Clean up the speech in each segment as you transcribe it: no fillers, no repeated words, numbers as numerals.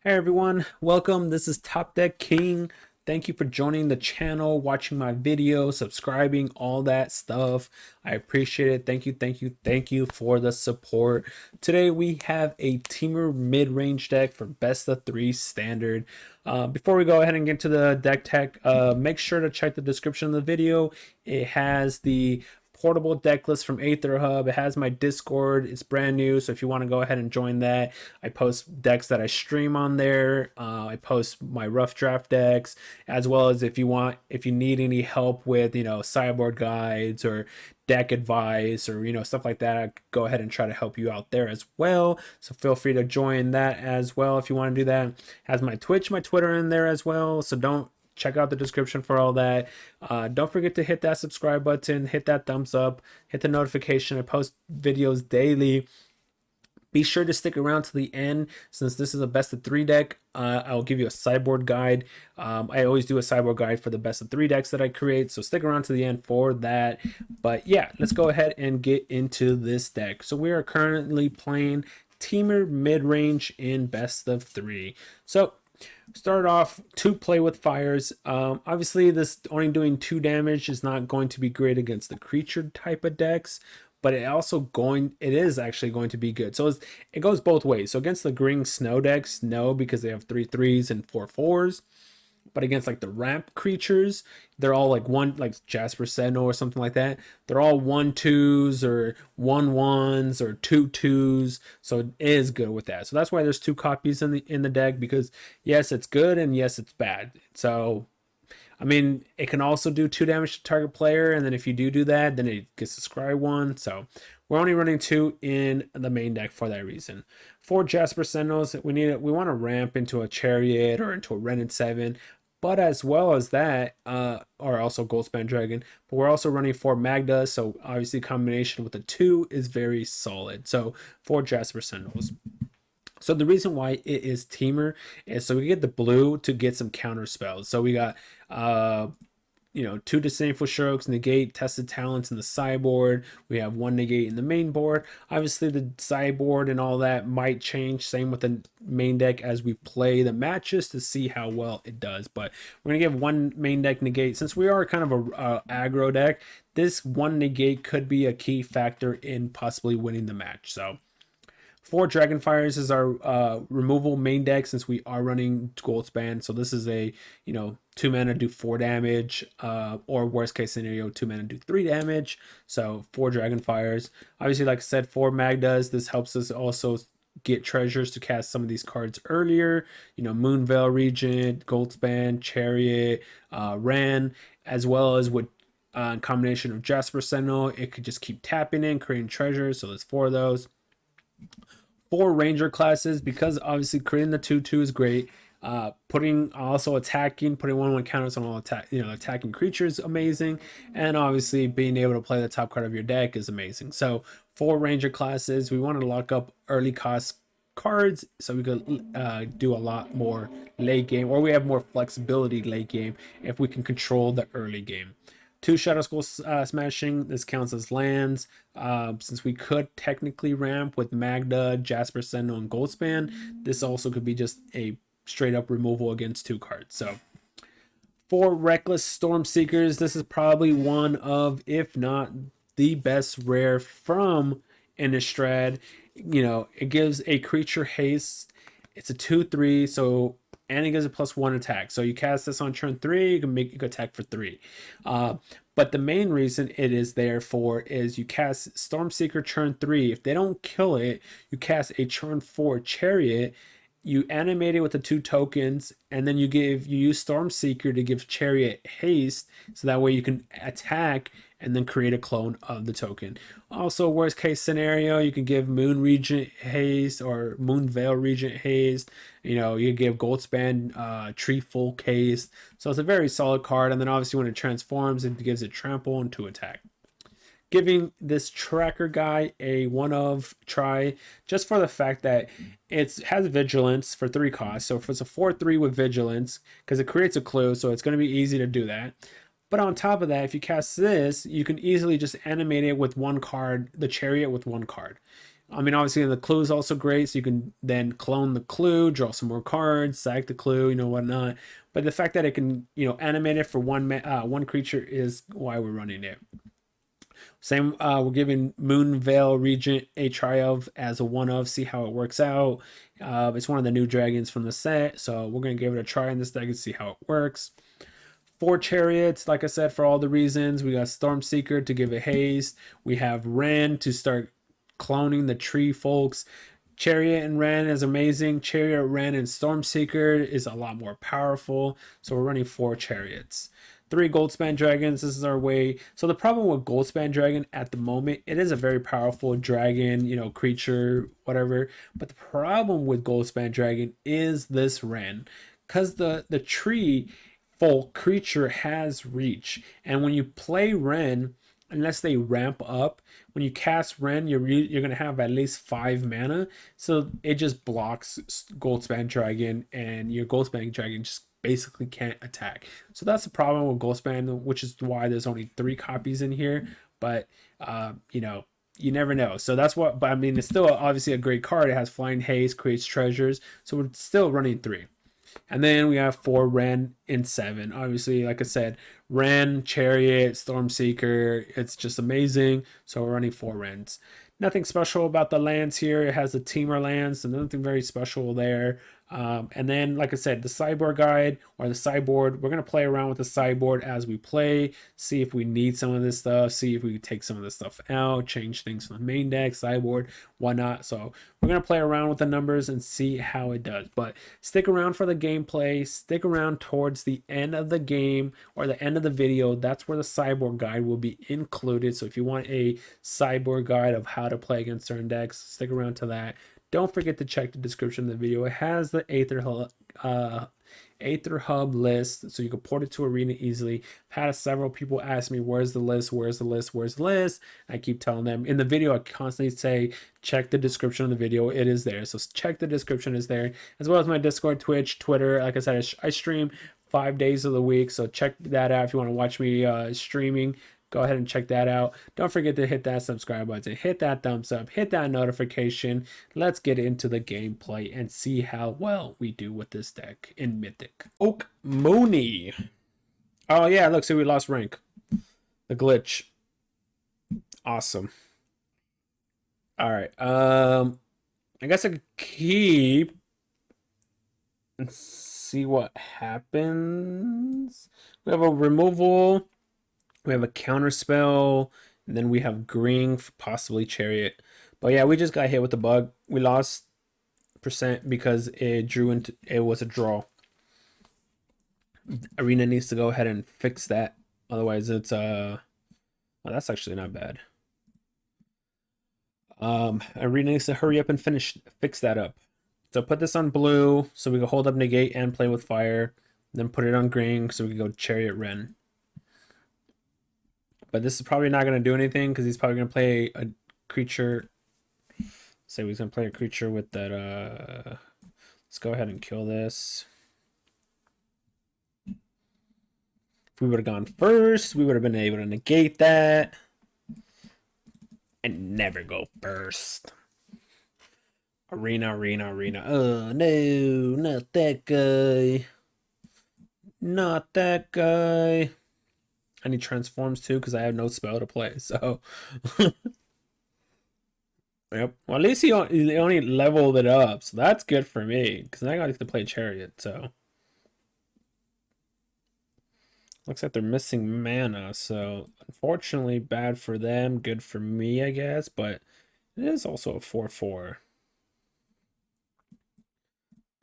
Hey everyone, welcome. This is Top Deck King. Thank you for joining the channel, watching my video, subscribing, all that stuff. I appreciate it. Thank you for the support. Today we have a Temur mid-range deck for best of 3 standard. Before we go ahead and get to the deck tech, make sure to check the description of the video. It has the portable deck list from Aether Hub. It has my Discord. It's brand new, so if you want to go ahead and join that, I post decks that I stream on there. I post my rough draft decks, as well as if you need any help with sideboard guides or deck advice or stuff like that, I go ahead and try to help you out there as well. So feel free to join that as well if you want to do that. It has my Twitch, my Twitter in there as well. So don't check out the description for all that. Don't forget to hit that subscribe button, hit that thumbs up, hit the notification. I post videos daily. Be sure to stick around to the end since this is a best of 3 deck. I'll give you a sideboard guide. I always do a sideboard guide for the best of 3 decks that I create, so stick around to the end for that. But yeah, let's go ahead and get into this deck. So we are currently playing Temur mid-range in best of 3. So start off to play with fires. Obviously this only doing 2 damage is not going to be great against the creature type of decks, but it is actually going to be good. So it goes both ways. So against the green snow decks, no, because they have 3/3s and 4/4s. But against like the ramp creatures, they're all like Jasper Sentinel or something like that. They're all 1/2s or 1/1s or 2/2s. So it is good with that. So that's why there's 2 copies in the deck, because yes, it's good and yes, it's bad. So I mean, it can also do 2 damage to target player, and then if you do that, then it gets to scry 1. So we're only running 2 in the main deck for that reason. For Jasper Sentinels, we want to ramp into a Chariot or into a Ren and 7. But as well as that, or also Goldspan Dragon, but we're also running 4 Magda, so obviously combination with the 2 is very solid. So for Jasper Sentinels. So the reason why it is Temur is so we get the blue to get some counter spells. So we got 2 disdainful strokes, negate tested talents in the sideboard. We have 1 negate in the main board. Obviously the sideboard and all that might change, same with the main deck as we play the matches to see how well it does. But we're gonna give 1 main deck negate. Since we are kind of a aggro deck, this 1 negate could be a key factor in possibly winning the match. So 4 Dragonfires is our removal main deck since we are running Goldspan. So this is a 2 mana do 4 damage, or worst case scenario 2 mana do 3 damage. So 4 Dragonfires. Obviously, like I said, 4 Magdas. This helps us also get treasures to cast some of these cards earlier. Moonveil Regent, Goldspan, Chariot, Ran, as well as with combination of Jasper Sentinel. It could just keep tapping in, creating treasures. So there's 4 of those. 4 ranger classes, because obviously creating the 2/2 is great. Putting 1/1 counters on all attacking creatures, amazing. And obviously being able to play the top card of your deck is amazing. So 4 ranger classes, we want to lock up early cost cards so we could do a lot more late game, or we have more flexibility late game if we can control the early game. 2 Shadow Skull Smashing, this counts as lands. Since we could technically ramp with Magda, Jasper Sentinel, and Goldspan, this also could be just a straight up removal against 2 cards. So 4 Reckless Storm Seekers, this is probably one of, if not the best rare from Innistrad. It gives a creature haste. It's a 2/3, so and it gives a +1 attack. So you cast this on turn 3, you can attack for 3. But the main reason it is there for is you cast Stormseeker turn 3. If they don't kill it, you cast a turn 4 Chariot. You animate it with the 2 tokens, and then you use Stormseeker to give Chariot haste, so that way you can attack and then create a clone of the token. Also, worst case scenario, you can give Moon Regent haste or Moonveil Regent haste. You give Goldspan Tree Folk haste. So it's a very solid card. And then obviously when it transforms, it gives it trample and 2 attack. Giving this tracker guy a 1 of try, just for the fact that it has vigilance for 3 costs. So if it's a 4/3 with vigilance, because it creates a clue, so it's going to be easy to do that. But on top of that, if you cast this, you can easily just animate it with 1 card, the Chariot with 1 card. I mean, obviously the clue is also great, so you can then clone the clue, draw some more cards, sack the clue, whatnot. But the fact that it can, animate it for one creature is why we're running it. Same, we're giving Moonveil Regent a try of as a one of, see how it works out. It's one of the new dragons from the set, so we're gonna give it a try in this deck and see how it works. 4 chariots, like I said, for all the reasons. We got Stormseeker to give it haste. We have Ren to start cloning the tree folks. Chariot and Ren is amazing. Chariot, Ren, and Stormseeker is a lot more powerful. So we're running 4 chariots. 3 Goldspan Dragons. This is our way. So the problem with Goldspan Dragon at the moment, it is a very powerful dragon, creature, whatever. But the problem with Goldspan Dragon is this Ren. Because the tree folk creature has reach, and when you play Ren, unless they ramp up, when you cast Ren, you're gonna have at least 5 mana, so it just blocks Goldspan Dragon, and your Goldspan Dragon just basically can't attack. So that's the problem with Goldspan, which is why there's only 3 copies in here. But you never know. So that's what. But I mean, it's still obviously a great card. It has Flying Haste, creates treasures, so we're still running 3. And then we have 4 Ren in 7. Obviously, like I said, Ren, Chariot, Stormseeker, it's just amazing. So we're running 4 Rens. Nothing special about the lands here. It has the Temur lands, so nothing very special there. And then, like I said, the sideboard guide or the sideboard, we're going to play around with the sideboard as we play, see if we need some of this stuff, see if we can take some of this stuff out, change things from the main deck, sideboard, whatnot. So we're going to play around with the numbers and see how it does. But stick around for the gameplay, stick around towards the end of the game or the end of the video. That's where the sideboard guide will be included. So if you want a sideboard guide of how to play against certain decks, stick around to that. Don't forget to check the description of the video. It has the Aether Hub list, so you can port it to Arena easily. I've had several people ask me, where's the list, where's the list, where's the list? I keep telling them. In the video, I constantly say, check the description of the video. It is there. So check the description is there, as well as my Discord, Twitch, Twitter. Like I said, I stream 5 days of the week, so check that out if you want to watch me streaming. Go ahead and check that out. Don't forget to hit that subscribe button, hit that thumbs up, hit that notification. Let's get into the gameplay and see how well we do with this deck in Mythic. Oak Mooney. Oh yeah, look, see, we lost rank. The glitch. Awesome. All right. I guess I could keep and see what happens. We have a removal. We have a counter spell, and then we have green for possibly Chariot. But yeah, we just got hit with the bug. We lost % because it drew into it was a draw. Arena needs to go ahead and fix that. Otherwise, it's oh, that's actually not bad. Arena needs to hurry up and fix that up. So put this on blue so we can hold up negate and play with fire. Then put it on green so we can go Chariot Ren. But this is probably not going to do anything because he's probably going to play a creature. Say he's going to play a creature with that. Let's go ahead and kill this. If we would have gone first, we would have been able to negate that. And never go first. Arena. Oh, no, not that guy. Not that guy. I need transforms too because I have no spell to play. So, yep. Well, at least he only leveled it up, so that's good for me because I got to play Chariot. So, looks like they're missing mana. So, unfortunately, bad for them, good for me, I guess. But it is also a 4/4.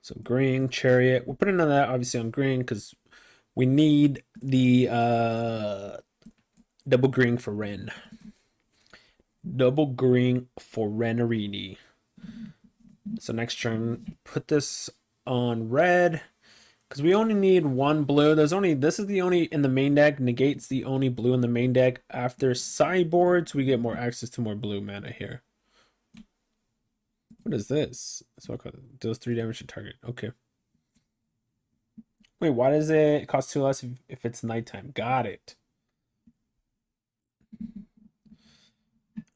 So green Chariot. We'll put another that obviously on green because we need the double green for Ren. Double green for Renarini. So next turn, put this on red. Because we only need 1 blue. This is the only in the main deck. Negates the only blue in the main deck. After sideboards, we get more access to more blue mana here. What is this? So it does 3 damage to target. Okay. Wait, why does it cost 2 less if it's nighttime? Got it.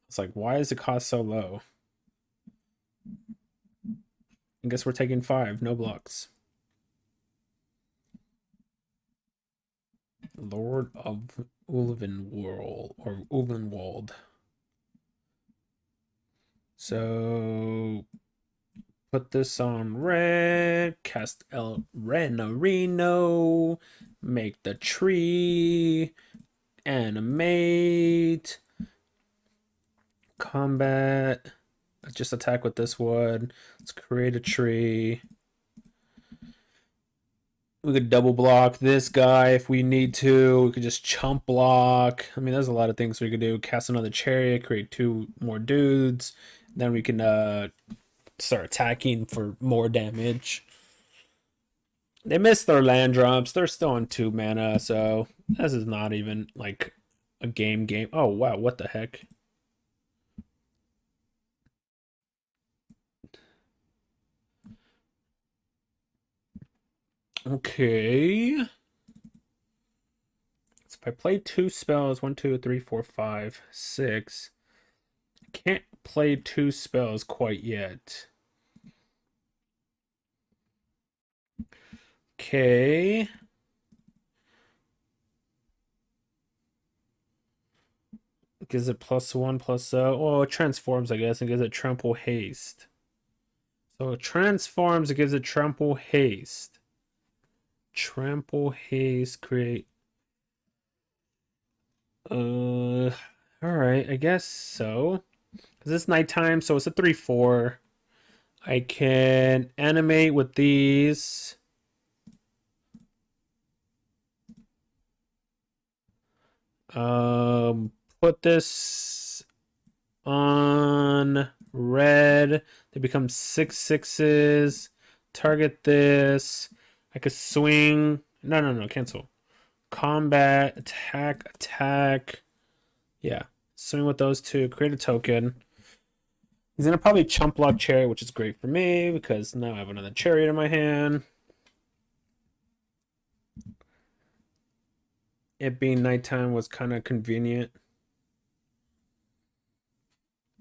It's like, why does it cost so low? I guess we're taking 5, no blocks. Lord of Ulvenwald or Ulvenwald. So put this on red, cast El Renarino, make the tree, animate, combat. Just attack with this one. Let's create a tree. We could double block this guy if we need to. We could just chump block. I mean, there's a lot of things we could do. Cast another chariot, create 2 more dudes. Then we can start attacking for more damage. They missed their land drops. They're still on 2 mana, so this is not even like a game. Oh, wow, what the heck? Okay. So if I play 2 spells, 1, 2, 3, 4, 5, 6. I can't play 2 spells quite yet. Okay. Gives it +1 plus well, it transforms, I guess, and gives it trample haste. So it transforms, it gives it trample haste. Trample haste, create. Alright, I guess so. Because it's nighttime, so it's a 3/4. I can animate with these. Put this on red. They become 6/6s. Target this. I could swing. No, cancel. Combat, attack. Yeah, swing with those 2. Create a token. He's gonna probably chump block chariot, which is great for me because now I have another chariot in my hand. It being nighttime was kind of convenient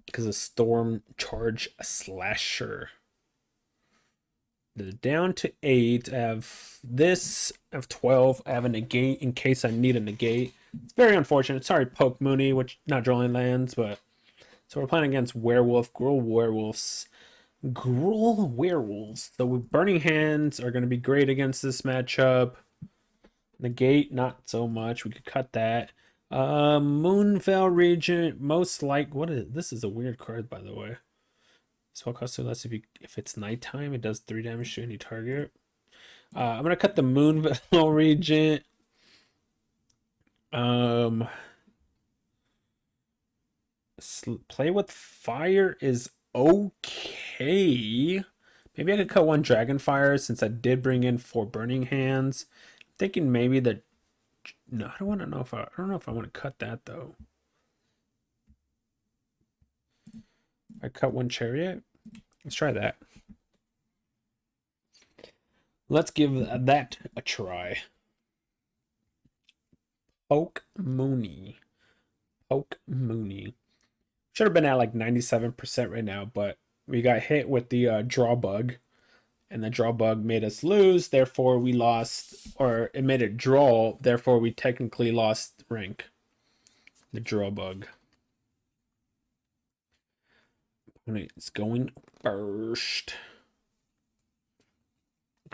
because of Storm Charge Slasher. They're down to 8. I have this. I have 12. I have a negate in case I need a negate. It's very unfortunate. Sorry, Poke Mooney, which not drawing lands, but so we're playing against Gruul Werewolves. The Burning Hands are going to be great against this matchup. Negate, not so much. We could cut that. Moonveil Regent, most like what is this? Is a weird card, by the way. Spell cost 2 less if it's nighttime. It does 3 damage to any target. I'm gonna cut the Moonveil Regent. Play with fire is okay. Maybe I could cut 1 Dragonfire since I did bring in 4 Burning Hands. I'm thinking maybe that. No, I don't know if I don't know if I want to cut that though. I cut 1 Chariot. Let's try that. Let's give that a try. Poke Mooney. Should have been at like 97% right now, but we got hit with the draw bug, and the draw bug made us lose. Therefore, we lost, or it made it draw. Therefore, we technically lost rank. The draw bug. It's going first.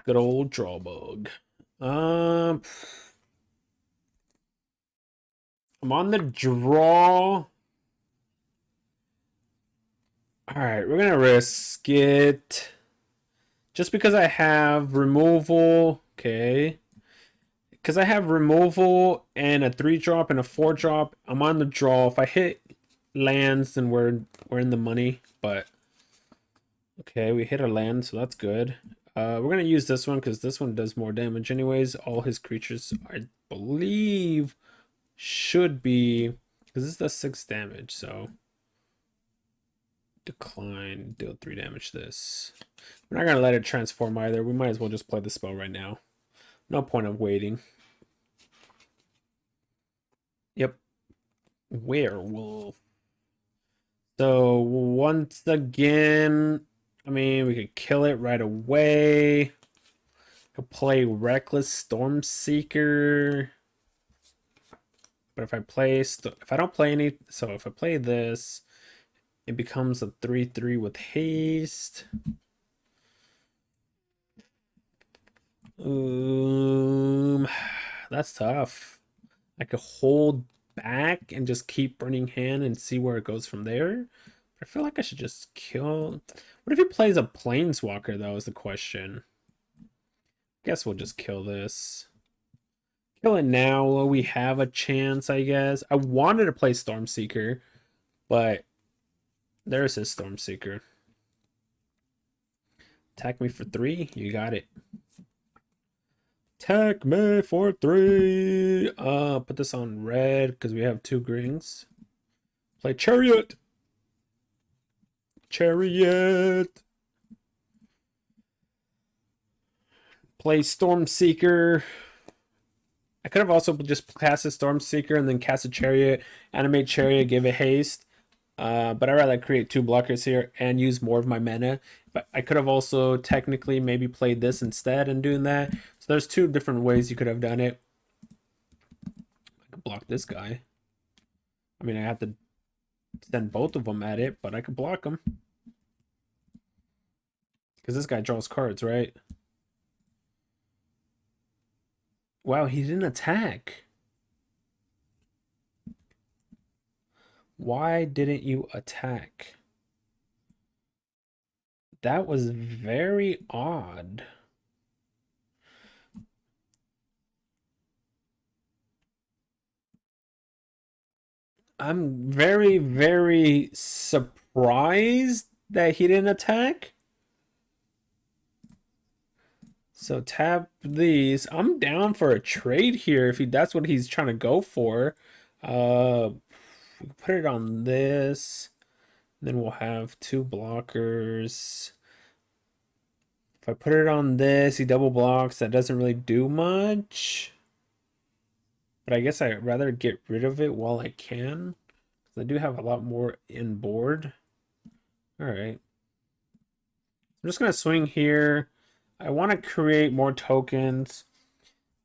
Good old draw bug. I'm on the draw. Alright, we're gonna risk it. Just because I have removal. Okay. Because I have removal and a 3-drop and a 4-drop. I'm on the draw. If I hit lands, then we're in the money. But okay, we hit a land, so that's good. We're gonna use this one because this one does more damage anyways. All his creatures, I believe, should be, because this does 6 damage, so decline, deal 3 damage to this. We're not gonna let it transform either. We might as well just play the spell right now. No point of waiting. Yep. Werewolf. So once again, I mean, we could kill it right away. Could play Reckless Stormseeker. But if I play, if I don't play any, so if I play this, it becomes a 3/3 with haste. That's tough. I could hold back and just keep Burning Hand and see where it goes from there. But I feel like I should just kill. What if he plays a Planeswalker, though, is the question. Guess we'll just kill this. Kill it now while we have a chance, I guess. I wanted to play Stormseeker, but there's his Stormseeker. Attack me for 3. You got it. Attack me for 3. Put this on red because we have 2 greens. Play Chariot. Chariot. Play Stormseeker. I could have also just cast a Stormseeker and then cast a Chariot, animate Chariot, give it haste. But I'd rather create 2 blockers here and use more of my mana. But I could have also technically maybe played this instead and doing that. So there's 2 different ways you could have done it. I could block this guy. I mean, I have to send both of them at it, but I could block them. Because this guy draws cards, right? Wow, he didn't attack. Why didn't you attack? That was very odd. I'm very, very surprised that he didn't attack. So tap these. I'm down for a trade here if that's what he's trying to go for. Put it on this. Then we'll have 2 blockers. If I put it on this, he double blocks. That doesn't really do much. But I guess I'd rather get rid of it while I can. I do have a lot more in board. Alright. I'm just going to swing here. I want to create more tokens.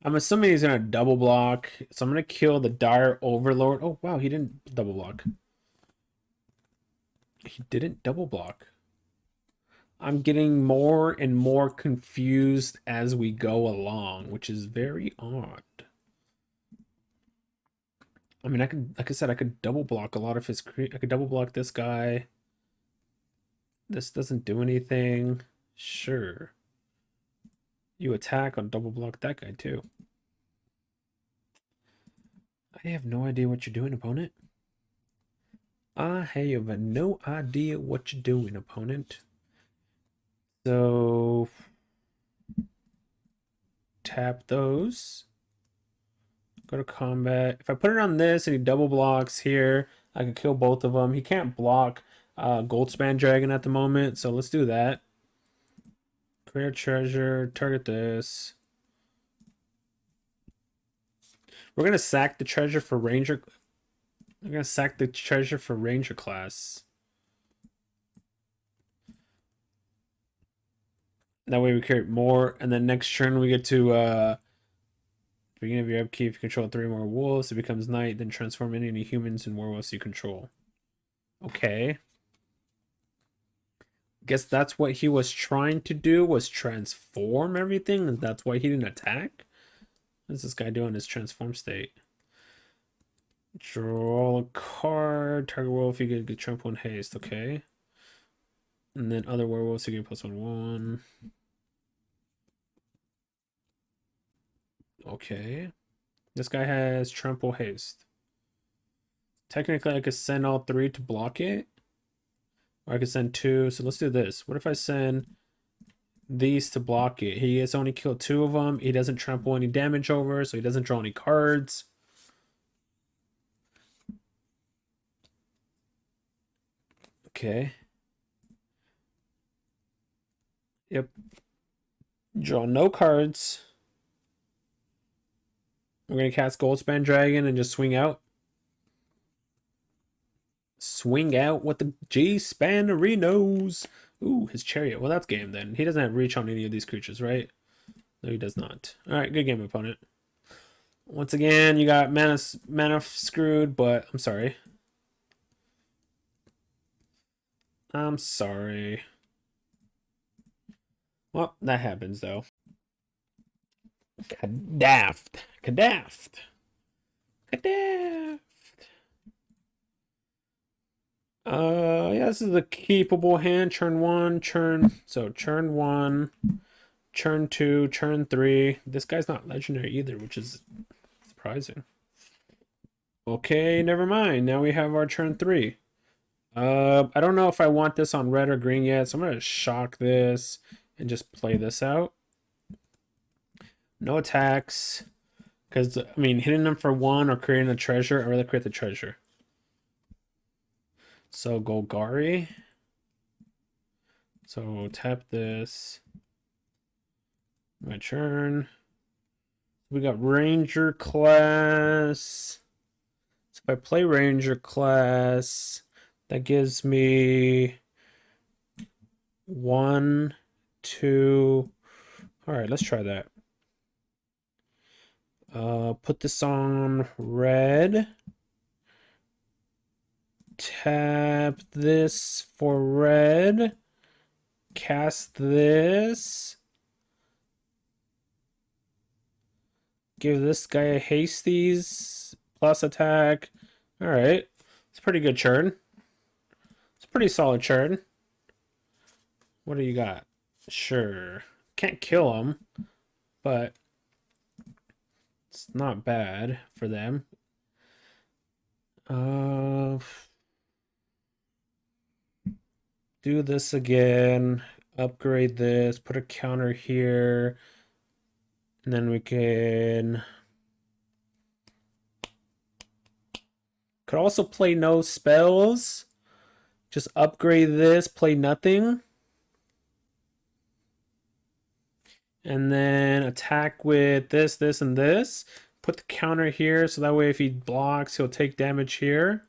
I'm assuming he's going to double block. So I'm going to kill the Dire Overlord. Oh, wow, he didn't double block. He didn't double block. I'm getting more and more confused as we go along, which is very odd. I mean, I could, like I said, I could double block a lot of his. I could double block this guy. This doesn't do anything. Sure. You attack on double block that guy too. I have no idea what you're doing, opponent. I have no idea what you're doing, opponent. So tap those. Go to combat. If I put it on this and he double blocks here, I can kill both of them. He can't block Goldspan Dragon at the moment, so let's do that. Create a treasure, target this. We're gonna sack the treasure for Ranger. We're gonna sack the treasure for Ranger class. That way we create more, and then next turn we get to beginning of your upkeep, if you control 3 more wolves, it becomes night, then transform any humans and werewolves you control. Okay. Guess that's what he was trying to do, was transform everything, and that's why he didn't attack? What's this guy doing in his transform state? Draw a card, target wolf, you get trample and haste, okay. And then other werewolves, you get +1/1. Okay. This guy has trample haste. Technically, I could send all 3 to block it. Or I could send 2. So let's do this. What if I send these to block it? He has only killed 2 of them. He doesn't trample any damage over, so he doesn't draw any cards. Okay. Yep. Draw no cards. We're going to cast Goldspan Dragon and just swing out. Swing out with the G-Spannerinos. Ooh, his chariot. Well, that's game then. He doesn't have reach on any of these creatures, right? No, he does not. All right, good game, opponent. Once again, you got mana screwed, but I'm sorry. I'm sorry. Well, that happens though. Kadaft. Kadaft. Kadaft. Yeah, this is a keepable hand. Turn 1, turn 1, turn 2, turn 3. This guy's not legendary either, which is surprising. Okay, never mind. Now we have our turn 3. I don't know if I want this on red or green yet, so I'm gonna shock this and just play this out. No attacks. Because, I mean, hitting them for 1 or creating a treasure, I'd rather create the treasure. So, Golgari. So, tap this. My turn. We got Ranger class. So, if I play Ranger class, that gives me 1, 2. All right, let's try that. Put this on red. Tap this for red. Cast this. Give this guy a hasties plus attack. All right, it's a pretty good churn. It's a pretty solid churn. What do you got? Sure, can't kill him, but it's not bad for them. Do this again. Upgrade this. Put a counter here. And then we can... Could also play no spells. Just upgrade this. Play nothing. And then attack with this, this, and this. Put the counter here, so that way if he blocks, he'll take damage here.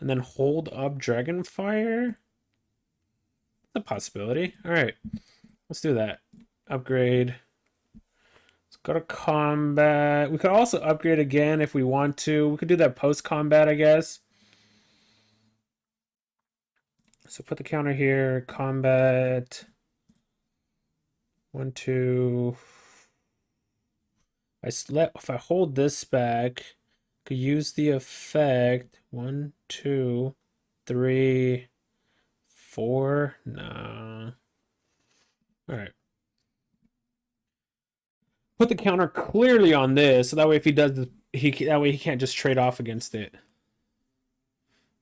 And then hold up Dragonfire. That's a possibility. All right, let's do that. Upgrade. Let's go to combat. We could also upgrade again if we want to. We could do that post-combat, I guess. So put the counter here. Combat. 1, 2. If I hold this back, could use the effect. 1, 2, 3, 4. Nah. All right. Put the counter clearly on this, so that way if he does, that way he can't just trade off against it.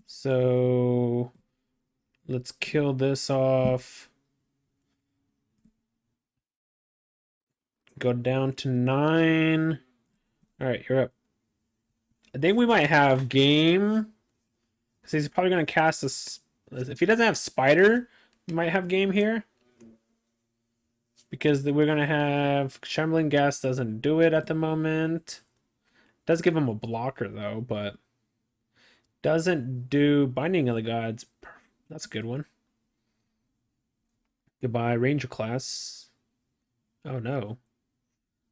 So let's kill this off. Go down to 9. All right, you're up. I think we might have game. Because he's probably going to cast this. If he doesn't have Spider, we might have game here. Because we're going to have... Shambling Gas doesn't do it at the moment. Does give him a blocker, though, but... Doesn't do Binding of the Gods. That's a good one. Goodbye, Ranger class. Oh, no.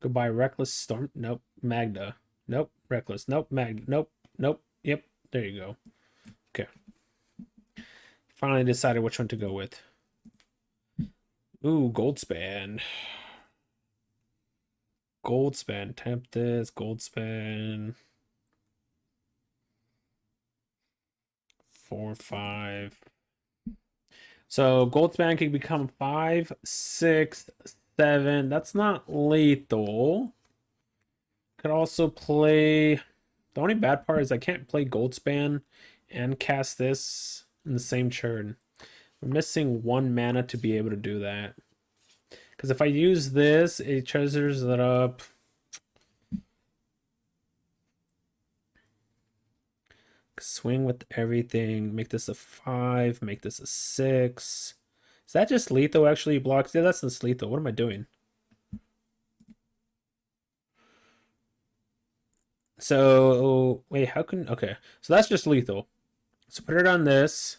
Goodbye, Reckless Storm. Nope. Magda. Nope. Reckless. Nope. Magda. Nope. Nope. Yep. There you go. Okay. Finally decided which one to go with. Ooh, Goldspan. Goldspan. Tap this. Goldspan. 4, 5. So Goldspan can become 5, 6, 7. That's not lethal. Could also play... The only bad part is I can't play Goldspan and cast this in the same turn. We're missing 1 mana to be able to do that. Because if I use this, it treasures it up. Swing with everything. Make this a 5. Make this a 6. Is that just lethal actually blocks? Yeah, that's just lethal. What am I doing? So, wait, how can... Okay, so that's just lethal. So put it on this.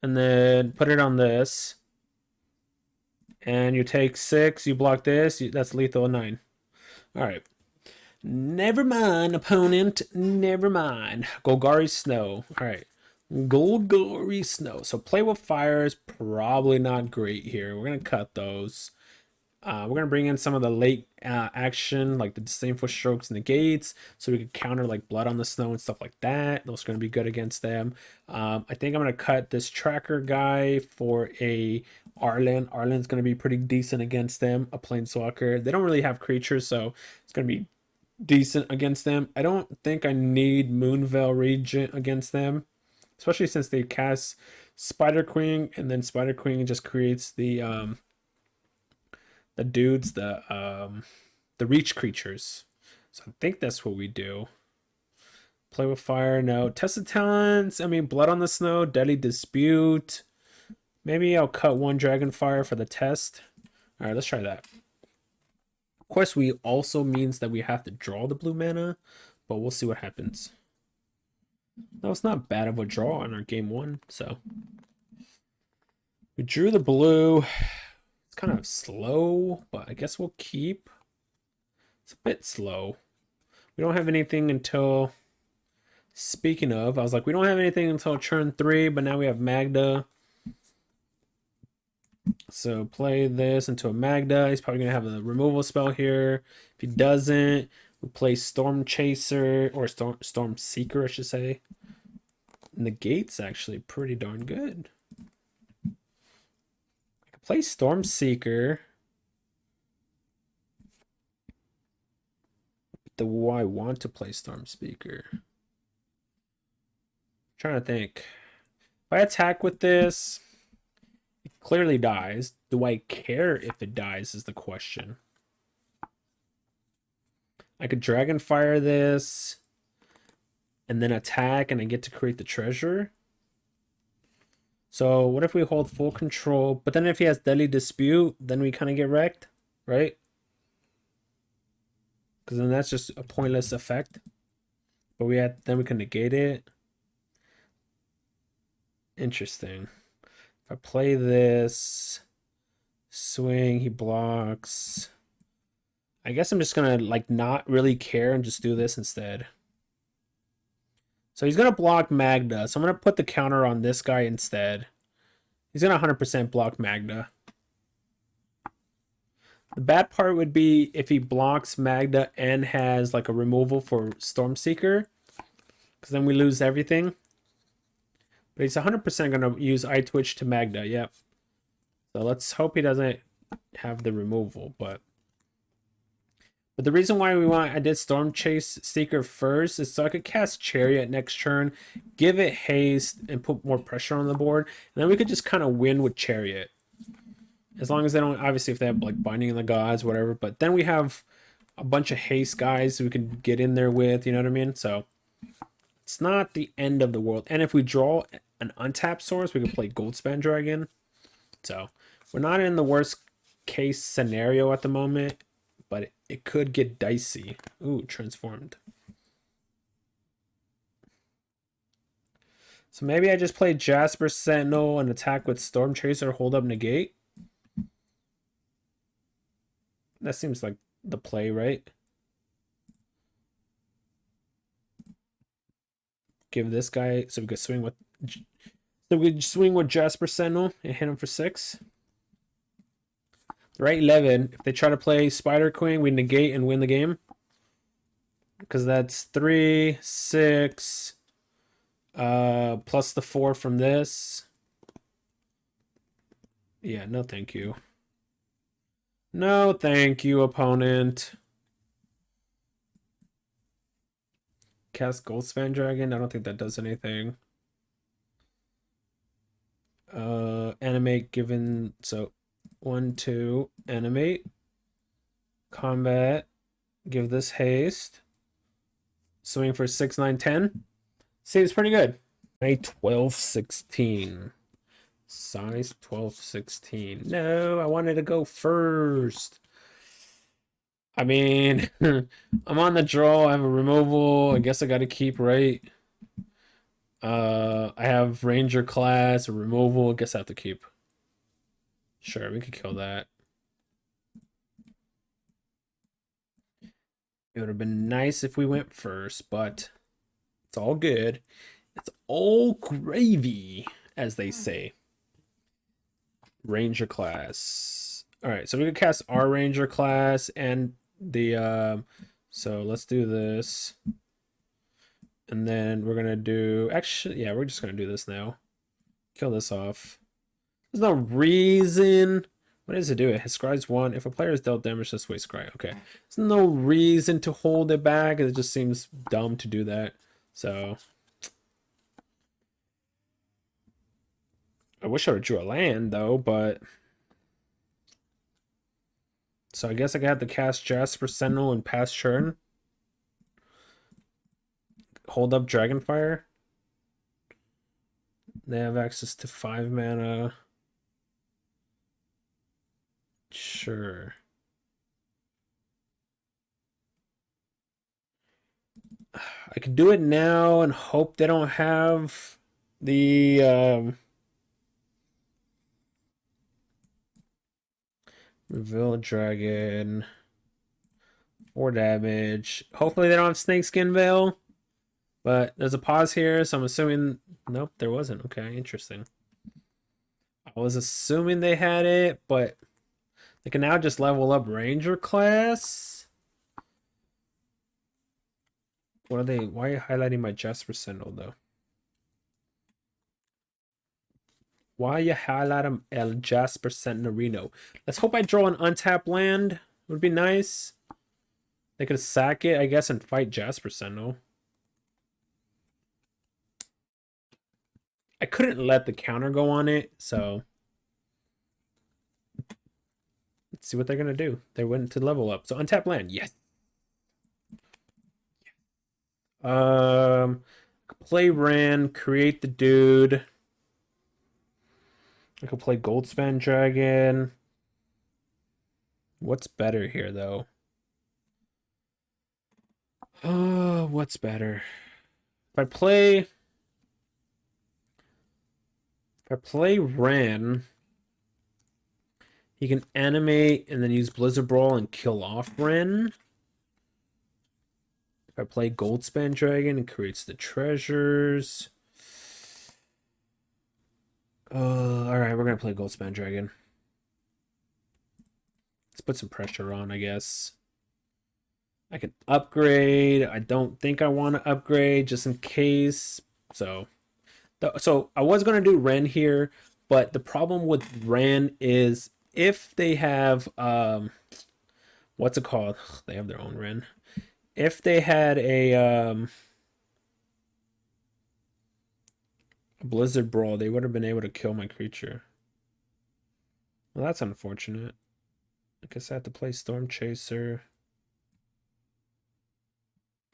and then put it on this. And you take 6, you block this, that's lethal 9. Alright. Never mind, opponent. Never mind. Golgari Snow. Alright. Golgari Snow. So play with fire is probably not great here. We're going to cut those. We're going to bring in some of the late action, like the disdainful strokes and the gates, so we can counter like blood on the snow and stuff like that. Those are going to be good against them. I think I'm going to cut this tracker guy for a Arlen. Arlen's going to be pretty decent against them. A planeswalker. They don't really have creatures, so it's going to be decent against them. I don't think I need Moonveil Regent against them, especially since they cast Spider Queen, and then Spider Queen just creates the dudes, the reach creatures. So I think that's what we do. Play with fire, no. Tested talents, I mean, blood on the snow, deadly dispute. Maybe I'll cut 1 Dragonfire for the test. All right, let's try that. Of course, we also means that we have to draw the blue mana, but we'll see what happens. No, it's not bad of a draw on our game 1, so. We drew the blue. It's kind of slow, but I guess we'll keep. It's a bit slow. We don't have anything until... Speaking of, I was like, we don't have anything until turn 3, but now we have Magda. So play this into a Magda. He's probably going to have a removal spell here. If he doesn't, we play Storm Chaser, or Storm Seeker, I should say. And the gate's actually pretty darn good. I could play Storm Seeker. Do I want to play Storm Seeker? I'm trying to think. If I attack with this, it clearly dies. Do I care if it dies is the question. I could Dragonfire this and then attack, and I get to create the treasure. So what if we hold full control? But then if he has Deadly Dispute, then we kind of get wrecked, right? Because then that's just a pointless effect. But then we can negate it. Interesting. If I play this, swing, he blocks. I guess I'm just gonna like not really care and just do this instead. So he's gonna block Magda. So I'm gonna put the counter on this guy instead. He's gonna 100% block Magda. The bad part would be if he blocks Magda and has like a removal for Stormseeker, because then we lose everything. But he's 100% gonna use Eye Twitch to Magda. Yep. So let's hope he doesn't have the removal, but the reason why I did Storm Chase Seeker first is so I could cast Chariot next turn, give it haste, and put more pressure on the board, and then we could just kind of win with Chariot. As long as they don't, obviously if they have like Binding of the Gods, whatever, but then we have a bunch of haste guys we can get in there with, you know what I mean? So it's not the end of the world. And if we draw an untapped source, we could play Goldspan Dragon. So we're not in the worst case scenario at the moment, but it could get dicey. Ooh, transformed. So maybe I just play Jasper Sentinel and attack with Storm Chaser, hold up, negate. That seems like the play, right? Give this guy, so we could swing with Jasper Sentinel and hit him for 6. Right, 11. If they try to play Spider Queen, we negate and win the game. Because that's 3, 6, plus the 4 from this. Yeah, no thank you. No thank you, opponent. Cast Goldspan Dragon. I don't think that does anything. Animate given, so 1, 2, animate, combat, give this haste, swing for 6, 9, 10. Seems pretty good. Size 12, 16. Size 12, 16. No, I wanted to go first. I mean, I'm on the draw. I have a removal. I guess I got to keep, right? I have Ranger class, removal. Guess I have to keep. Sure, we could kill that. It would have been nice if we went first, but it's all good. It's all gravy, as they say. Ranger class. All right, so we could cast our Ranger class and the so let's do this. And then we're gonna do, actually, yeah, we're just gonna do this now. Kill this off. There's no reason. What does it do? It scries 1. If a player is dealt damage, this way scry. Okay. There's no reason to hold it back. It just seems dumb to do that. So I wish I would drew a land though, but so I guess I got to cast Jasper Sentinel and pass turn. Hold up Dragonfire. They have access to 5 mana. Sure. I could do it now and hope they don't have the Reveal Dragon. 4 damage. Hopefully they don't have Snakeskin Veil. But there's a pause here, so I'm assuming... Nope, there wasn't. Okay, interesting. I was assuming they had it, but they can now just level up Ranger class. What are they? Why are you highlighting my Jasper Sentinel, though? Why you highlight El Jasper Sentinel? Let's hope I draw an untapped land. Would be nice. They could sack it, I guess, and fight Jasper Sentinel. I couldn't let the counter go on it, so let's see what they're gonna do. They went to level up. So untap land, yes. Play Ran, create the dude. I could play Goldspan Dragon. What's better here, though? What's better? If I play Ran, he can animate and then use Blizzard Brawl and kill off Ren. If I play Goldspan Dragon, it creates the treasures. Alright, we're gonna play Goldspan Dragon. Let's put some pressure on, I guess. I can upgrade. I don't think I want to upgrade just in case. So I was gonna do Ren here, but the problem with Ren is if they have what's it called? They have their own Ren. If they had a Blizzard Brawl, they would have been able to kill my creature. Well, that's unfortunate. I guess I have to play Storm Chaser.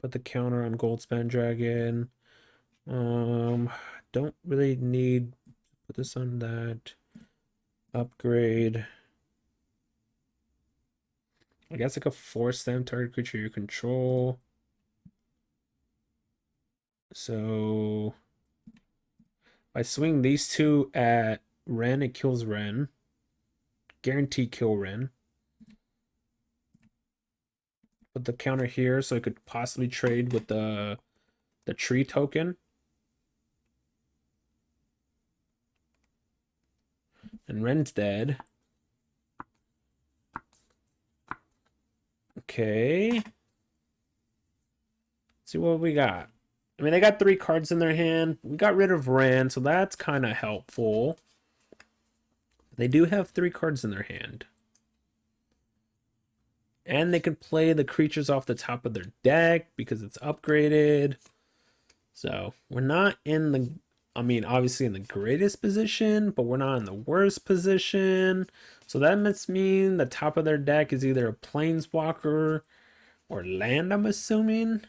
Put the counter on Goldspan Dragon. Don't really need put this on that. Upgrade. I guess I could force them target creature you control. So I swing these two at Ren, it kills Ren. Guaranteed kill Ren. Put the counter here so I could possibly trade with the tree token. And Ren's dead. Okay. Let's see what we got. I mean, they got 3 cards in their hand. We got rid of Ren, so that's kind of helpful. They do have 3 cards in their hand. And they can play the creatures off the top of their deck because it's upgraded. So we're not in the, I mean, obviously in the greatest position, but we're not in the worst position. So that must mean the top of their deck is either a Planeswalker or land, I'm assuming.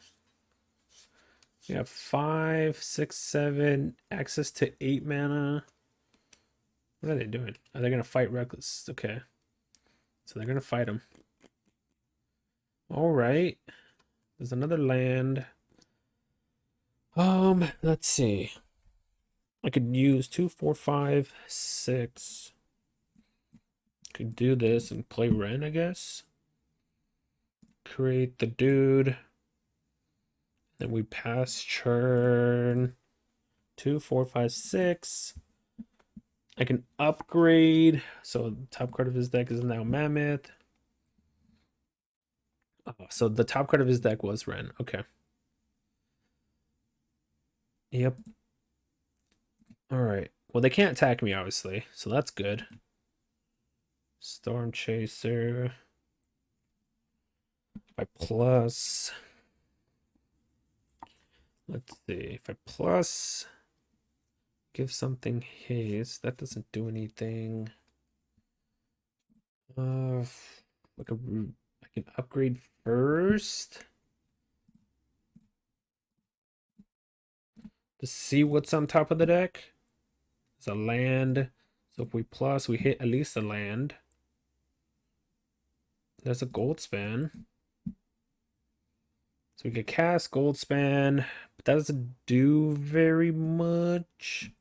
We have 5, 6, 7, access to 8 mana. What are they doing? Are they going to fight Reckless? Okay. So they're going to fight him. All right. There's another land. Let's see. I could use 2, 4, 5, 6. Could do this and play Ren, I guess. Create the dude. Then we pass turn 2, 4, 5, 6. I can upgrade. So the top card of his deck is now Mammoth. Oh, so the top card of his deck was Ren. Okay. Yep. All right. Well, they can't attack me, obviously, so that's good. Storm Chaser. If I plus. Let's see. If I plus. Give something haste. That doesn't do anything. Like I can upgrade first. To see what's on top of the deck. It's a land. So if we plus, we hit at least a land. There's a gold span. So we could cast gold span, but that doesn't do very much.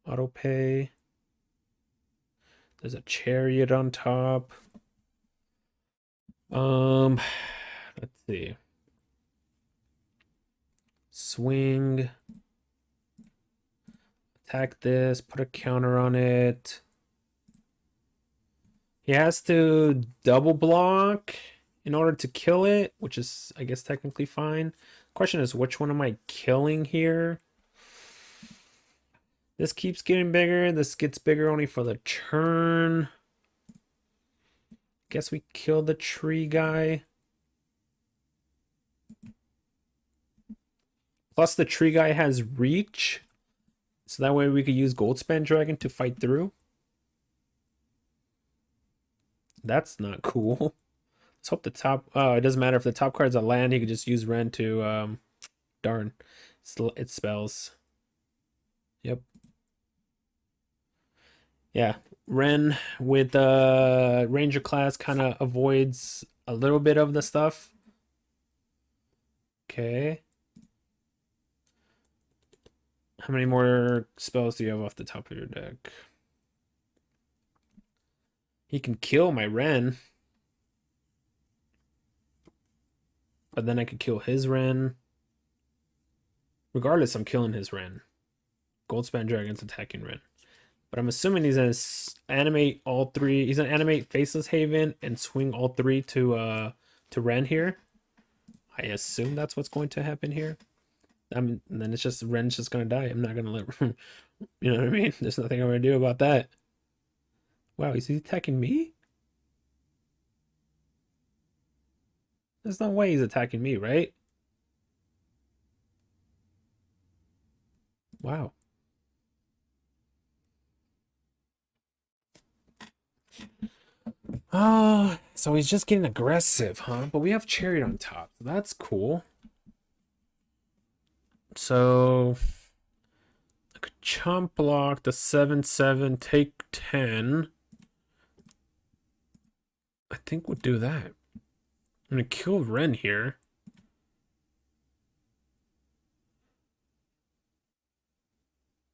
Auto pay. There's a chariot on top. Let's see. Swing. Attack this, put a counter on it. He has to double block in order to kill it, which is, I guess, technically fine. Question is, which one am I killing here? This keeps getting bigger. This gets bigger only for the turn. Guess we kill the tree guy. Plus the tree guy has reach. So that way we could use Goldspan Dragon to fight through. That's not cool. Let's hope the top... Oh, it doesn't matter if the top card's a land. He could just use Ren to... Darn. It spells. Yep. Yeah. Ren with Ranger class kind of avoids a little bit of the stuff. Okay. How many more spells do you have off the top of your deck? He can kill my Ren. But then I could kill his Ren. Regardless, I'm killing his Ren. Goldspan Dragon's attacking Ren. But I'm assuming he's gonna animate all three. He's gonna animate Faceless Haven and swing all three to Ren here. I assume that's what's going to happen here. And then it's just Ren's just gonna die. I'm not gonna let you know what I mean? There's nothing I'm gonna do about that. Wow, is he attacking me? There's no way he's attacking me, right? Wow. Oh, so he's just getting aggressive, huh? But we have Chariot on top. So that's cool. So I could chump block the 7/7, take 10. I think we'll do that. I'm gonna kill Ren here.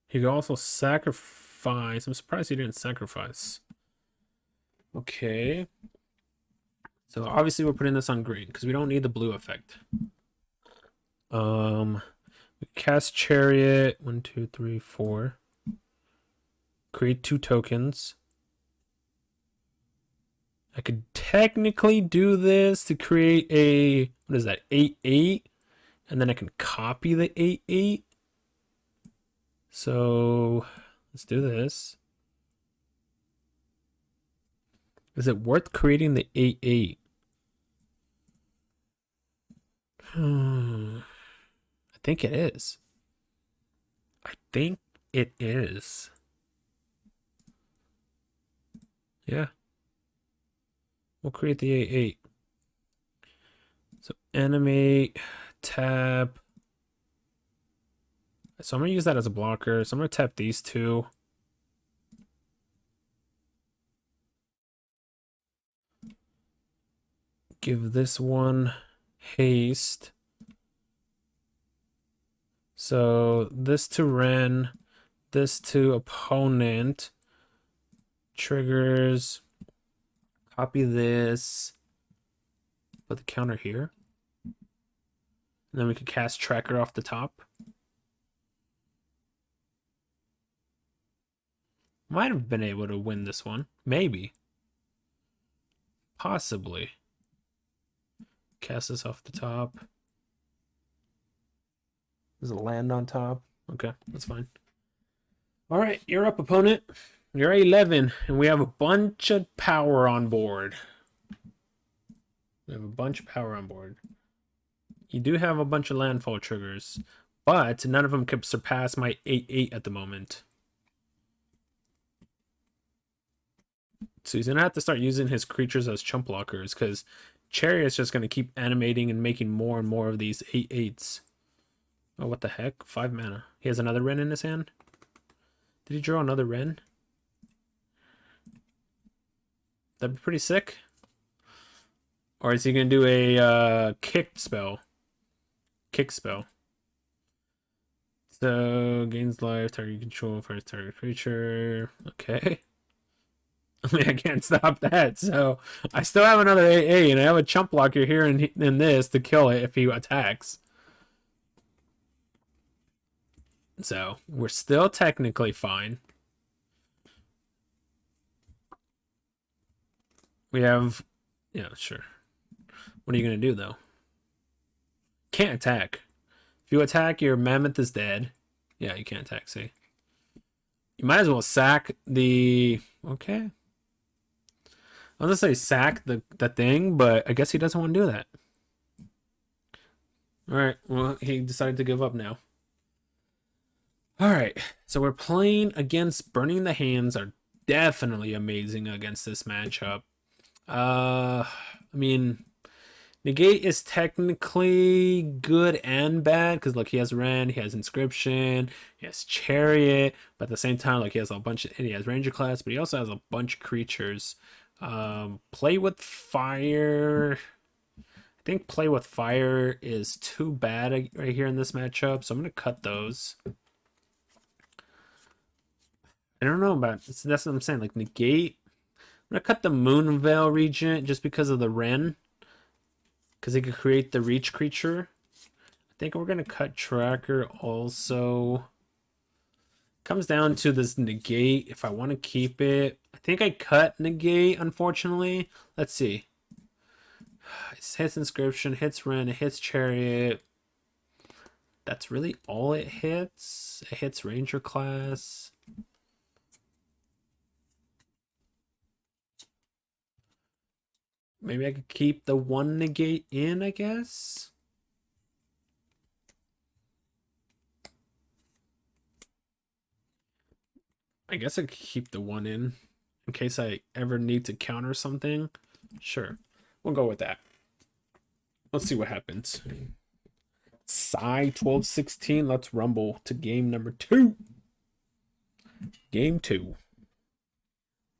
He could also sacrifice. I'm surprised he didn't sacrifice. Okay. So obviously we're putting this on green because we don't need the blue effect. We cast Chariot. 1, 2, 3, 4. Create 2 tokens. I could technically do this to create a, what is that, 8/8, and then I can copy the 8/8. So let's do this. Is it worth creating the 8/8? I think it is. I think it is. Yeah. We'll create the 8/8. So animate, tap. So I'm going to use that as a blocker. So I'm going to tap these two. Give this one haste. So this to Ren. this to opponent. Triggers. Copy this. Put the counter here. And then we could cast Tracker off the top. Might have been able to win this one. Maybe. Possibly. Cast this off the top. There's a land on top. Okay, that's fine. All right, you're up, opponent. You're 11, and we have a bunch of power on board. We have a bunch of power on board. You do have a bunch of landfall triggers, but none of them could surpass my 8/8 at the moment. So he's going to have to start using his creatures as chump blockers, because Chariot's just going to keep animating and making more and more of these 8/8s. Oh, what the heck? 5 mana. He has another Wrenn in his hand? Did he draw another Wrenn? That'd be pretty sick. Or is he going to do a kick spell? Kick spell. So, gains life, target control, first target creature. Okay. I mean, I can't stop that. So, I still have another 8/8, and I have a chump blocker here in this to kill it if he attacks. So, we're still technically fine. We have... Yeah, sure. What are you going to do, though? Can't attack. If you attack, your mammoth is dead. Yeah, you can't attack, see? You might as well sack the... Okay. I was going to say sack the thing, but I guess he doesn't want to do that. Alright, well, he decided to give up now. Alright, so we're playing against Burning the Hands are definitely amazing against this matchup. I mean, Negate is technically good and bad, because look, he has Wrenn, he has Inscription, he has Chariot, but at the same time, like, he has a bunch of, and he has Ranger class, but he also has a bunch of creatures. Play with Fire. I think Play with Fire is too bad right here in this matchup, so I'm going to cut those. I don't know about, that's what I'm saying, like, Negate. I'm going to cut the Moonveil Regent just because of the Wrenn. Because he could create the Reach creature. I think we're going to cut Tracker also. Comes down to this Negate, if I want to keep it. I think I cut Negate, unfortunately. Let's see. It hits Inscription, hits Wrenn, it hits Chariot. That's really all it hits. It hits Ranger class. Maybe I could keep the one Negate in, I guess. I guess I could keep the one in case I ever need to counter something. Sure. We'll go with that. Let's see what happens. Psy 12-16. Let's rumble to game number 2. Game 2.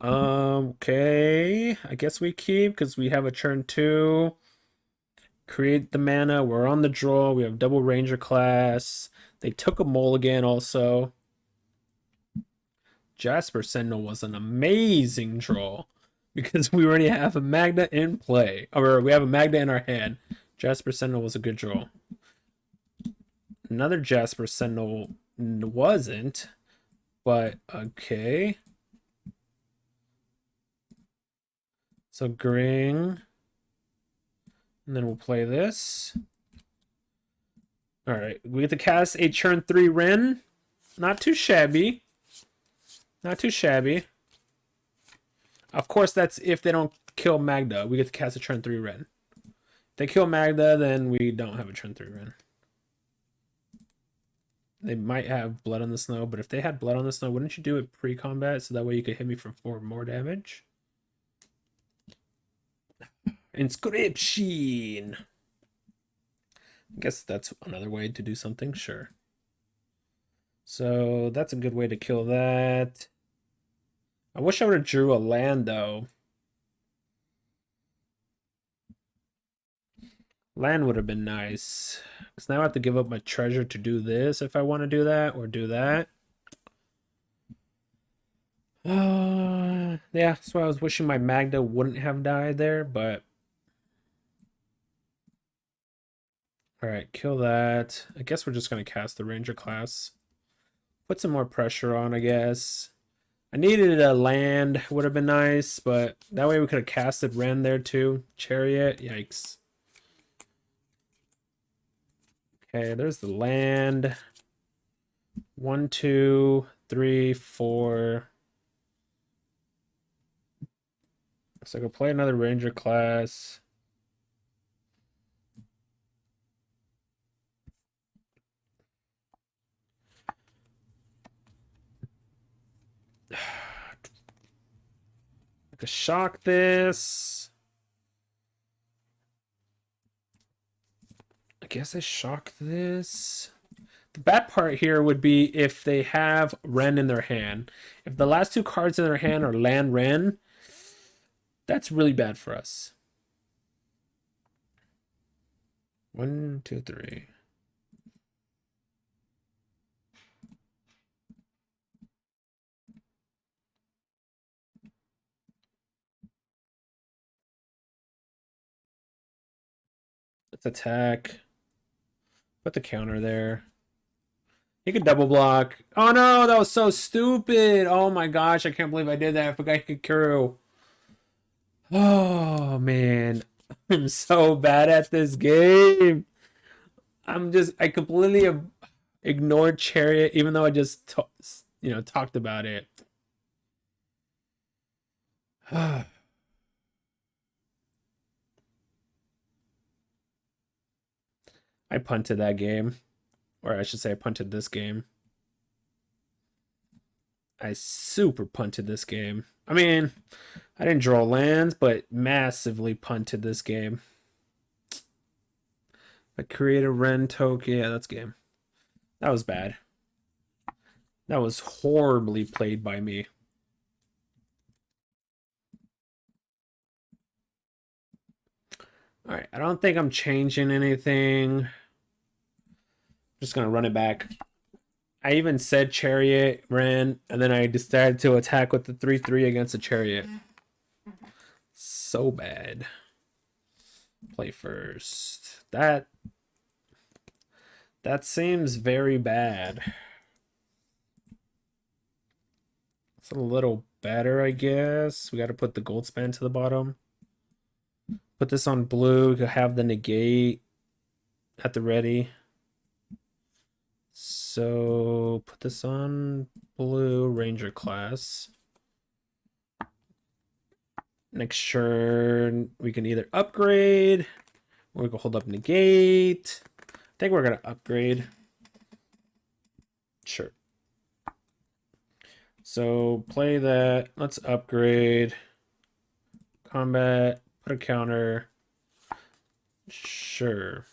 Okay, I guess we keep because we have a turn 2. Create the mana. We're on the draw. We have double Ranger class. They took a mulligan also. Jasper Sentinel was an amazing draw because we already have a Magna in play. Or we have a Magna in our hand. Jasper Sentinel was a good draw. Another Jasper Sentinel wasn't, but okay. So Gring, and then we'll play this. All right, we get to cast a turn 3 Wrenn. Not too shabby. Not too shabby. Of course, that's if they don't kill Magda. We get to cast a turn 3 Wrenn. If they kill Magda, then we don't have a turn 3 Wrenn. They might have Blood on the Snow, but if they had Blood on the Snow, wouldn't you do it pre-combat so that way you could hit me for 4 more damage? Inscription. I guess that's another way to do something, sure. So that's a good way to kill that. I wish I would have drew a land though. Land would have been nice. Because now I have to give up my treasure to do this if I want to do that or do that. Yeah, that's why I was wishing my Magda wouldn't have died there, but all right, kill that. I guess we're just gonna cast the Ranger class. Put some more pressure on, I guess. I needed a land, would have been nice, but that way we could have casted Ren there too. Chariot, yikes. Okay, there's the land. 1, 2, 3, 4. So I could play another Ranger class. I could shock this. I guess I shock this. The bad part here would be if they have Ren in their hand. If the last two cards in their hand are land Ren, that's really bad for us. 1, 2, 3. Let's attack. Put the counter there. He could double block. Oh no, that was so stupid. Oh my gosh, I can't believe I did that. I forgot he could Kuro. Oh man, I'm so bad at this game. I completely ignored Chariot, even though I just, talked about it. I punted that game, or I should say, I punted this game. I super punted this game. I mean, I didn't draw lands, but massively punted this game. I create a Ren token. Yeah, that's game. That was bad. That was horribly played by me. All right, I don't think I'm changing anything. Just gonna run it back. I even said Chariot, Ren, and then I decided to attack with the 3/3 against a Chariot. So bad. Play first. That seems very bad. It's a little better, I guess. We got to put the gold span to the bottom. Put this on blue to have the negate at the ready. So put this on blue Ranger class. Next turn, we can either upgrade or we can hold up negate. I think we're going to upgrade. Sure. So play that. Let's upgrade. Combat. Put a counter. Sure.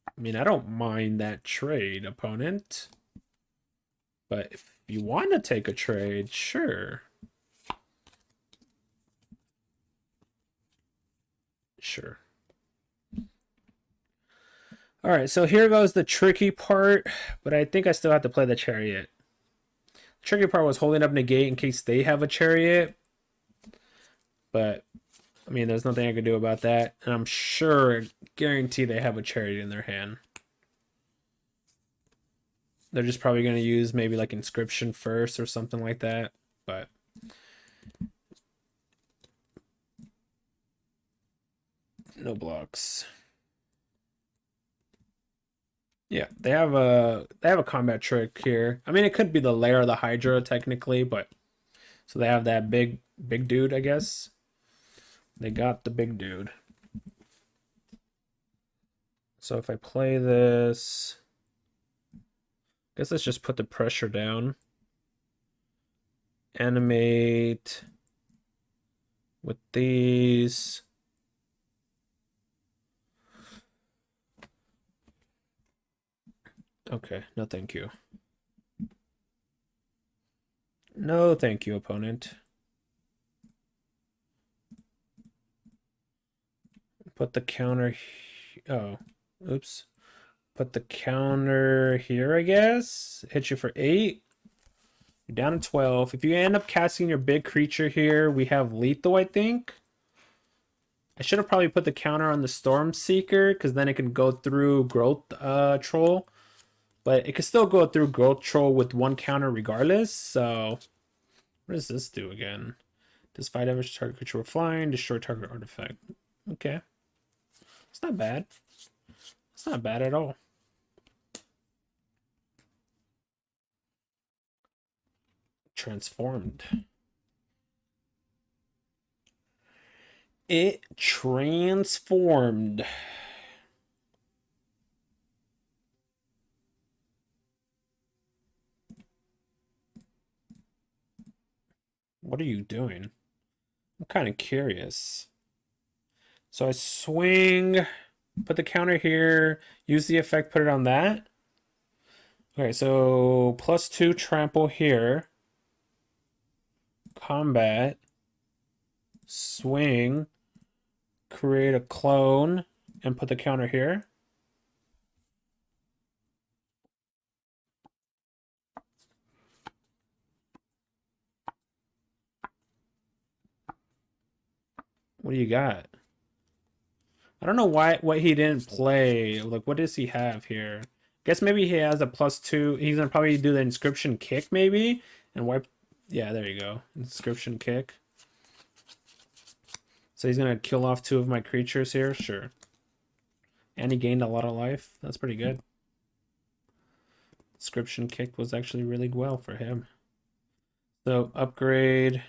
I mean, I don't mind that trade, opponent. But if you want to take a trade, sure. Sure. All right, so here goes the tricky part, but I think I still have to play the Chariot. The tricky part was holding up negate in case they have a Chariot. But, I mean, there's nothing I can do about that. And I'm sure, guarantee they have a Chariot in their hand. They're just probably going to use maybe like Inscription first or something like that. But no blocks. Yeah, they have a combat trick here. I mean, it could be the Lair of the Hydra technically, but so they have that big dude, I guess. They got the big dude. So if I play this, I guess let's just put the pressure down. Animate with these. Okay, no thank you. No thank you, opponent. Put the counter. Oh, oops. Put the counter here, I guess. Hit you for 8. You're down to 12. If you end up casting your big creature here, we have lethal, I think. I should have probably put the counter on the Storm Seeker, because then it can go through Growth Troll. But it can still go through Growth Troll with one counter regardless. So, what does this do again? Does 5 damage to target creature with flying, destroy target artifact. Okay. It's not bad. It's not bad at all. Transformed. It transformed. What are you doing? I'm kind of curious. So I swing, put the counter here, use the effect, put it on that. Okay, so +2 trample here. Combat. Swing. Create a clone and put the counter here. What do you got? I don't know what he didn't play. Like, what does he have here? Guess maybe he has a +2. He's gonna probably do the inscription kick maybe and wipe. Yeah, there you go. Inscription kick. So he's gonna kill off 2 of my creatures here. Sure. And he gained a lot of life. That's pretty good. Inscription kick was actually really well for him. So upgrade.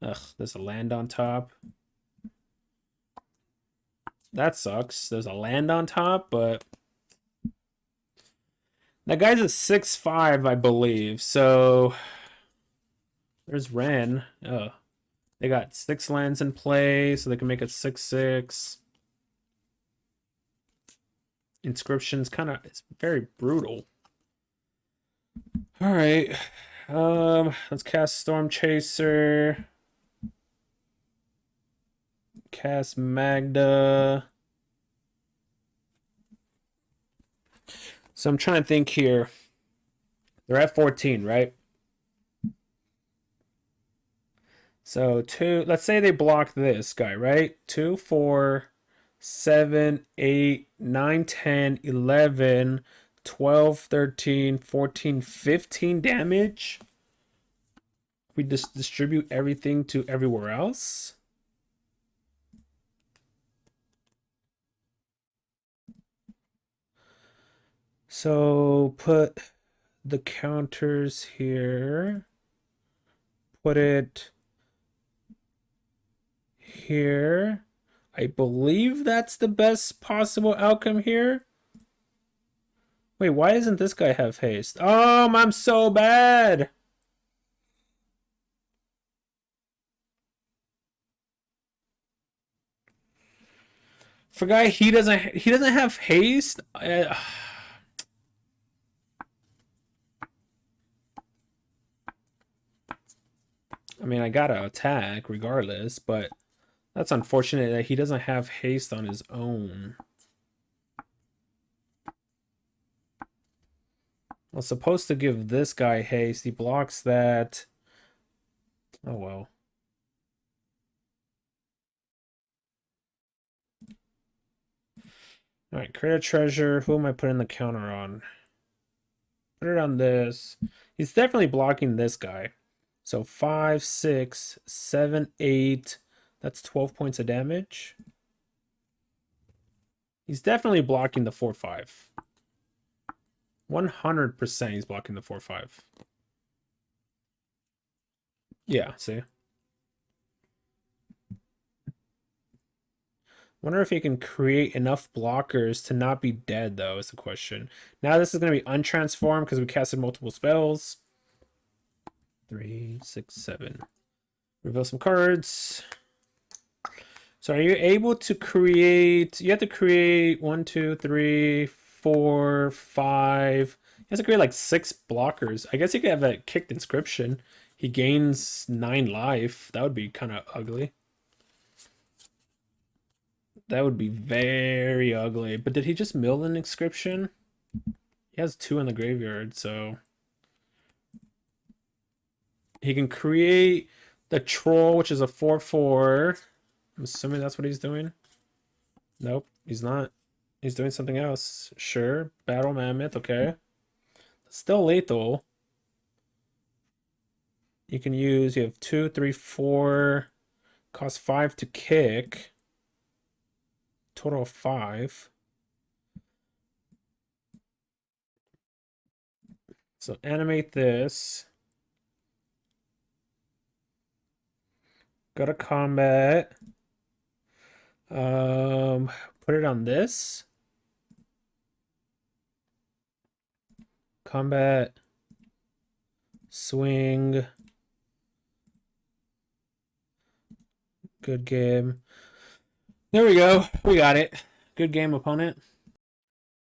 Ugh, there's a land on top. That sucks. There's a land on top, but that guy's a 6/5, I believe. So there's Ren. Oh, they got 6 lands in play, so they can make it 6/6. Inscription's it's very brutal. All right. Let's cast Storm Chaser. Cast Magda. So I'm trying to think here. They're at 14, right? So 2, let's say they block this guy, right? 2, 4, 7, 8, 9, 10, 11, 12, 13, 14, 15 damage. We just distribute everything to everywhere else. So put the counters here. Put it here. I believe that's the best possible outcome here. Wait, why doesn't this guy have haste? Oh, I'm so bad. For guy, he doesn't have haste. I mean, I gotta attack regardless, but that's unfortunate that he doesn't have haste on his own. I was supposed to give this guy haste. He blocks that. Oh well. All right, create a treasure. Who am I putting the counter on? Put it on this. He's definitely blocking this guy. So 5, 6, 7, 8. That's 12 points of damage. He's definitely blocking the 4/5. 100% he's blocking the 4/5. Yeah, see? Wonder if he can create enough blockers to not be dead, though, is the question. Now this is going to be untransformed because we casted multiple spells. 3, 6, 7. Reveal some cards. So are you able to create... You have to create 1, 2, 3, 4, 5... You have to create like 6 blockers. I guess you could have a kicked inscription. He gains 9 life. That would be kind of ugly. That would be very ugly. But did he just mill an inscription? He has 2 in the graveyard, so... He can create the troll, which is a 4/4. I'm assuming that's what he's doing. Nope, he's not. He's doing something else. Sure. Battle Mammoth, okay. Still lethal. You can use, you have 2, 3, 4. Cost 5 to kick. Total of 5. So animate this. Go to combat. Put it on this. Combat. Swing. Good game. There we go. We got it. Good game, opponent.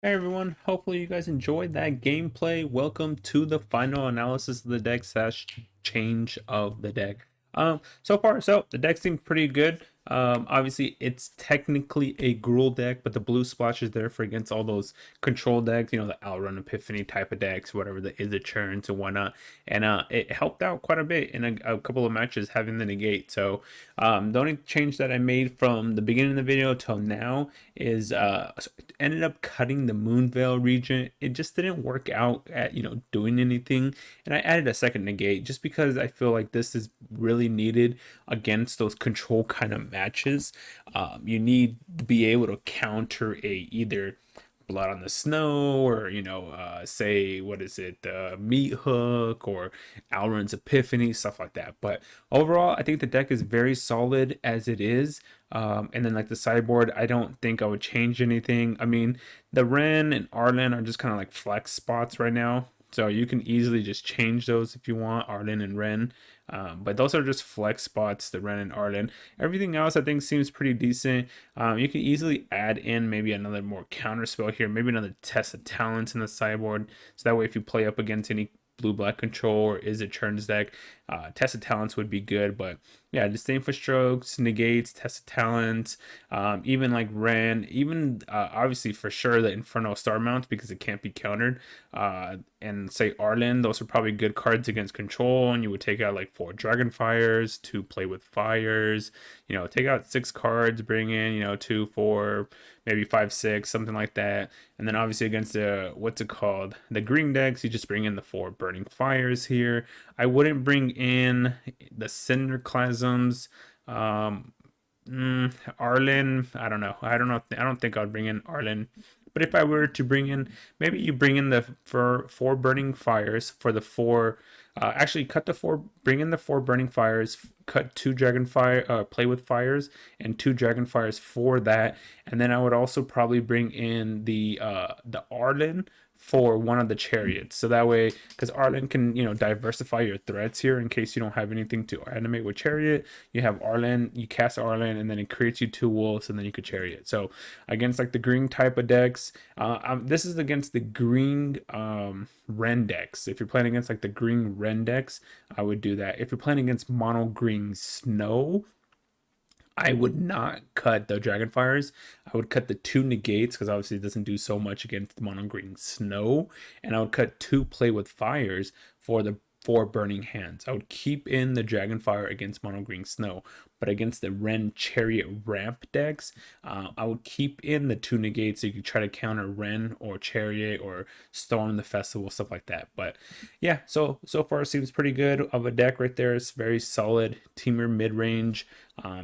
Hey everyone, hopefully you guys enjoyed that gameplay. Welcome to the final analysis of the deck / change of the deck. So far, the deck seems pretty good. Obviously it's technically a Gruul deck, but the blue splash is there for against all those control decks, you know, the Outrun Epiphany type of decks, whatever the Is It Churns and whatnot. And it helped out quite a bit in a couple of matches having the negate. So the only change that I made from the beginning of the video till now is ended up cutting the Moonveil region. It just didn't work out at, you know, doing anything, and I added a second negate just because I feel like this is really needed against those control kind of matches. You need to be able to counter a either Blood on the Snow, or, you know, say, what is it, Meat Hook, or Alrun's Epiphany, stuff like that. But overall, I think the deck is very solid as it is. And then like the sideboard, I don't think I would change anything. I mean, the Ren and Arlen are just kind of like flex spots right now, so you can easily just change those if you want, Arlen and Ren. But those are just flex spots, the Ren and Arlen. Everything else I think seems pretty decent. You can easily add in maybe another more counter spell here, maybe another Test of Talents in the sideboard, so that way if you play up against any blue-black control or Is It Churns deck, Test of Talents would be good. But yeah, Disdain for Strokes, negates, Test of Talents, even like Ren, even obviously for sure the Infernal Star Mount because it can't be countered, and say Arlen, those are probably good cards against control, and you would take out like 4 Dragonfires to play with fires, you know, take out 6 cards, bring in, you know, 2, 4, maybe 5, 6, something like that. And then obviously against the, what's it called, the green decks, you just bring in the 4 Burning Fires here. I wouldn't bring in the Cinderclasms. Arlen, I don't know. I don't think I would bring in Arlen. But if I were to bring in, maybe you bring in the 4 Burning Fires for the 4. Actually, cut the 4. Bring in the 4 Burning Fires. Cut 2 Dragonfire. Play with Fires and 2 Dragonfires for that. And then I would also probably bring in the Arlen for one of the chariots, so that way, because Arlen can, you know, diversify your threats here in case you don't have anything to animate with chariot. You have Arlen, you cast Arlen, and then it creates you 2 wolves, and then you could chariot. So against like the green type of decks, this is against the green Ren decks. If you're playing against like the green Ren decks, I would do that. If you're playing against mono green Snow, I would not cut the Dragonfires. I would cut the 2 negates because obviously it doesn't do so much against the mono green Snow. And I would cut 2 Play with Fires for the 4 Burning Hands. I would keep in the Dragonfire against mono green Snow, but against the Ren Chariot Ramp decks, I would keep in the 2 negates so you could try to counter Ren or Chariot or Storm the Festival, stuff like that. But yeah, so far it seems pretty good of a deck right there. It's very solid. Temur Midrange,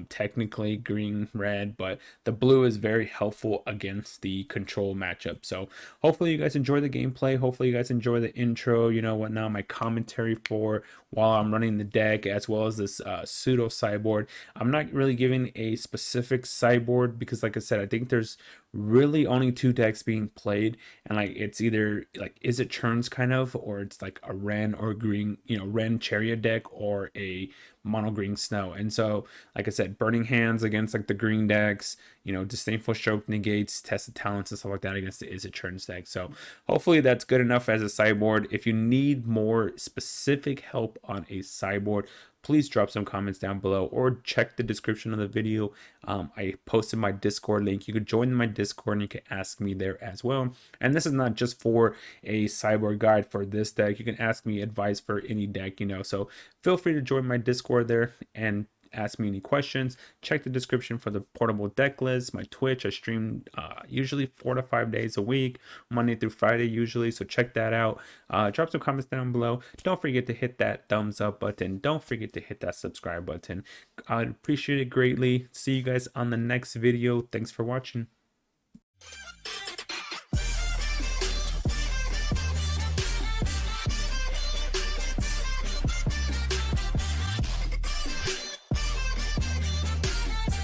technically green red, but the blue is very helpful against the control matchup. So hopefully you guys enjoy the gameplay. Hopefully you guys enjoy the intro, you know, whatnot, my commentary for while I'm running the deck, as well as this pseudo sideboard. I'm not really giving a specific sideboard because, like I said, I think there's really only 2 decks being played, and like it's either like Is It Churns kind of, or it's like a Ren or green, you know, Ren Chariot deck, or a mono green Snow. And so, like I said, Burning Hands against like the green decks, you know, Disdainful Stroke negates, Test of Talents and stuff like that against the Is It Churns deck. So hopefully that's good enough as a sideboard. If you need more specific help on a sideboard, please drop some comments down below or check the description of the video. I posted my Discord link. You could join my Discord and you can ask me there as well. And this is not just for a sideboard guide for this deck. You can ask me advice for any deck, so feel free to join my Discord there and ask me any questions. Check the description for the portable deck list. My Twitch, I stream usually 4 to 5 days a week, Monday through Friday usually, so check that out. Drop some comments down below. Don't forget to hit that thumbs up button. Don't forget to hit that subscribe button. I'd appreciate it greatly. See you guys on the next video. Thanks for watching.